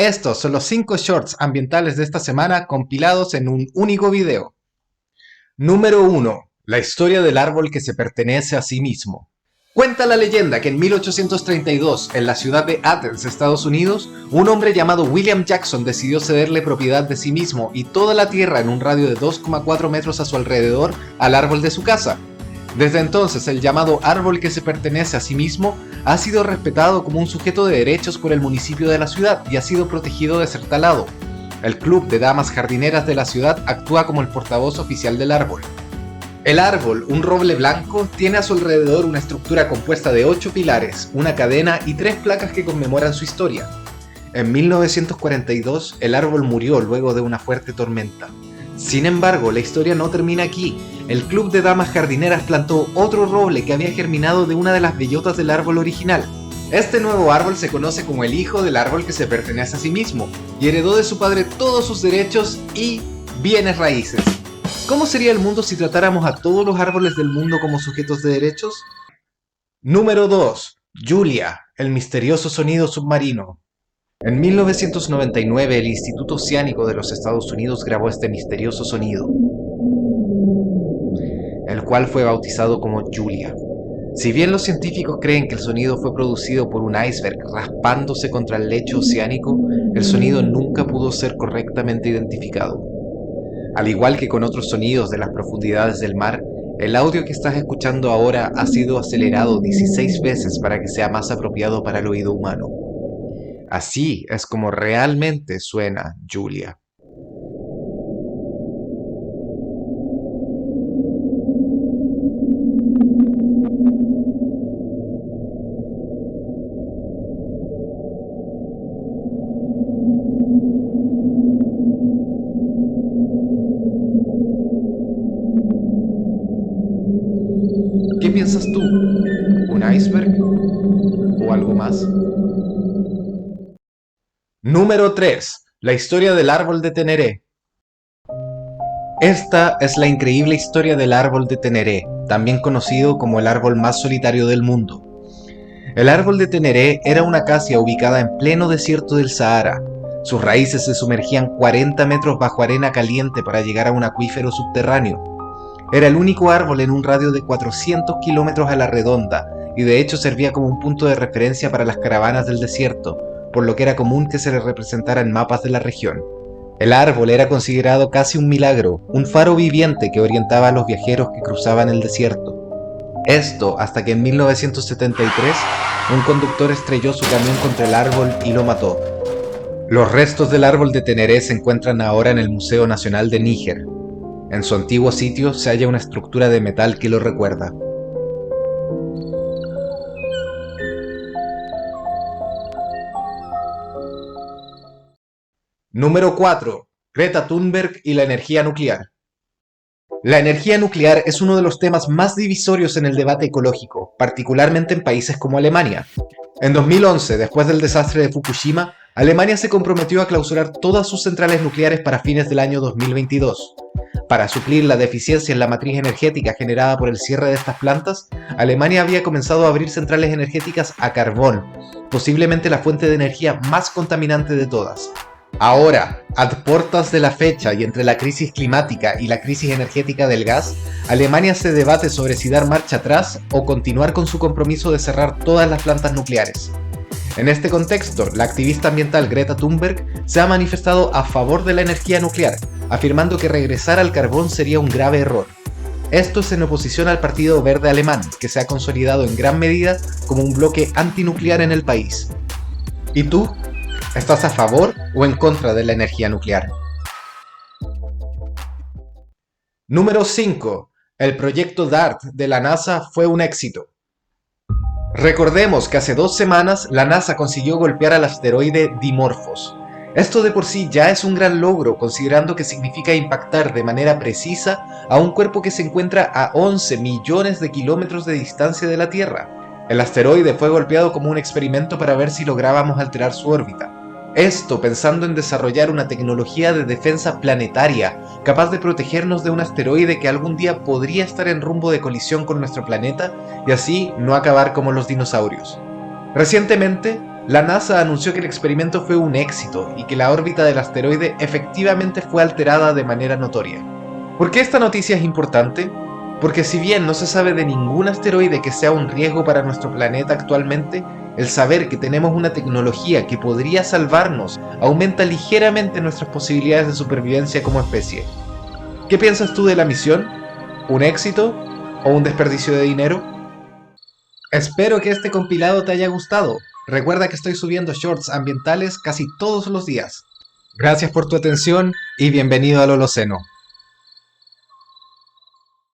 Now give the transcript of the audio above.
Estos son los 5 shorts ambientales de esta semana compilados en un único video. Número 1. La historia del árbol que se pertenece a sí mismo. Cuenta la leyenda que en 1832, en la ciudad de Athens, Estados Unidos, un hombre llamado William Jackson decidió cederle propiedad de sí mismo y toda la tierra en un radio de 2,4 metros a su alrededor al árbol de su casa. Desde entonces, el llamado árbol que se pertenece a sí mismo ha sido respetado como un sujeto de derechos por el municipio de la ciudad y ha sido protegido de ser talado. El Club de Damas Jardineras de la ciudad actúa como el portavoz oficial del árbol. El árbol, un roble blanco, tiene a su alrededor una estructura compuesta de 8 pilares, una cadena y 3 placas que conmemoran su historia. En 1942, el árbol murió luego de una fuerte tormenta. Sin embargo, la historia no termina aquí. El Club de Damas Jardineras plantó otro roble que había germinado de una de las bellotas del árbol original. Este nuevo árbol se conoce como el hijo del árbol que se pertenece a sí mismo, y heredó de su padre todos sus derechos y bienes raíces. ¿Cómo sería el mundo si tratáramos a todos los árboles del mundo como sujetos de derechos? Número 2. Julia, el misterioso sonido submarino. En 1999, el Instituto Oceánico de los Estados Unidos grabó este misterioso sonido, el cual fue bautizado como Julia. Si bien los científicos creen que el sonido fue producido por un iceberg raspándose contra el lecho oceánico, el sonido nunca pudo ser correctamente identificado. Al igual que con otros sonidos de las profundidades del mar, el audio que estás escuchando ahora ha sido acelerado 16 veces para que sea más apropiado para el oído humano. Así es como realmente suena Julia. ¿Qué piensas tú? ¿Un iceberg? ¿O algo más? Número 3. La historia del árbol de Teneré. Esta es la increíble historia del árbol de Teneré, también conocido como el árbol más solitario del mundo. El árbol de Teneré era una acacia ubicada en pleno desierto del Sahara. Sus raíces se sumergían 40 metros bajo arena caliente para llegar a un acuífero subterráneo. Era el único árbol en un radio de 400 kilómetros a la redonda, y de hecho servía como un punto de referencia para las caravanas del desierto, por lo que era común que se le representara en mapas de la región. El árbol era considerado casi un milagro, un faro viviente que orientaba a los viajeros que cruzaban el desierto. Esto hasta que en 1973 un conductor estrelló su camión contra el árbol y lo mató. Los restos del árbol de Teneré se encuentran ahora en el Museo Nacional de Níger. En su antiguo sitio se halla una estructura de metal que lo recuerda. Número 4. Greta Thunberg y la energía nuclear. La energía nuclear es uno de los temas más divisorios en el debate ecológico, particularmente en países como Alemania. En 2011, después del desastre de Fukushima, Alemania se comprometió a clausurar todas sus centrales nucleares para fines del año 2022. Para suplir la deficiencia en la matriz energética generada por el cierre de estas plantas, Alemania había comenzado a abrir centrales energéticas a carbón, posiblemente la fuente de energía más contaminante de todas. Ahora, a puertas de la fecha y entre la crisis climática y la crisis energética del gas, Alemania se debate sobre si dar marcha atrás o continuar con su compromiso de cerrar todas las plantas nucleares. En este contexto, la activista ambiental Greta Thunberg se ha manifestado a favor de la energía nuclear, afirmando que regresar al carbón sería un grave error. Esto es en oposición al Partido Verde Alemán, que se ha consolidado en gran medida como un bloque antinuclear en el país. ¿Y tú? ¿Estás a favor o en contra de la energía nuclear? Número 5. El proyecto DART de la NASA fue un éxito. Recordemos que hace 2 semanas la NASA consiguió golpear al asteroide Dimorphos. Esto de por sí ya es un gran logro, considerando que significa impactar de manera precisa a un cuerpo que se encuentra a 11 millones de kilómetros de distancia de la Tierra. El asteroide fue golpeado como un experimento para ver si lográbamos alterar su órbita. Esto pensando en desarrollar una tecnología de defensa planetaria capaz de protegernos de un asteroide que algún día podría estar en rumbo de colisión con nuestro planeta y así no acabar como los dinosaurios. Recientemente, La NASA anunció que el experimento fue un éxito y que la órbita del asteroide efectivamente fue alterada de manera notoria. ¿Por qué esta noticia es importante? Porque si bien no se sabe de ningún asteroide que sea un riesgo para nuestro planeta actualmente, el saber que tenemos una tecnología que podría salvarnos aumenta ligeramente nuestras posibilidades de supervivencia como especie. ¿Qué piensas tú de la misión? ¿Un éxito o un desperdicio de dinero? Espero que este compilado te haya gustado. Recuerda que estoy subiendo shorts ambientales casi todos los días. Gracias por tu atención y bienvenido al Holoceno.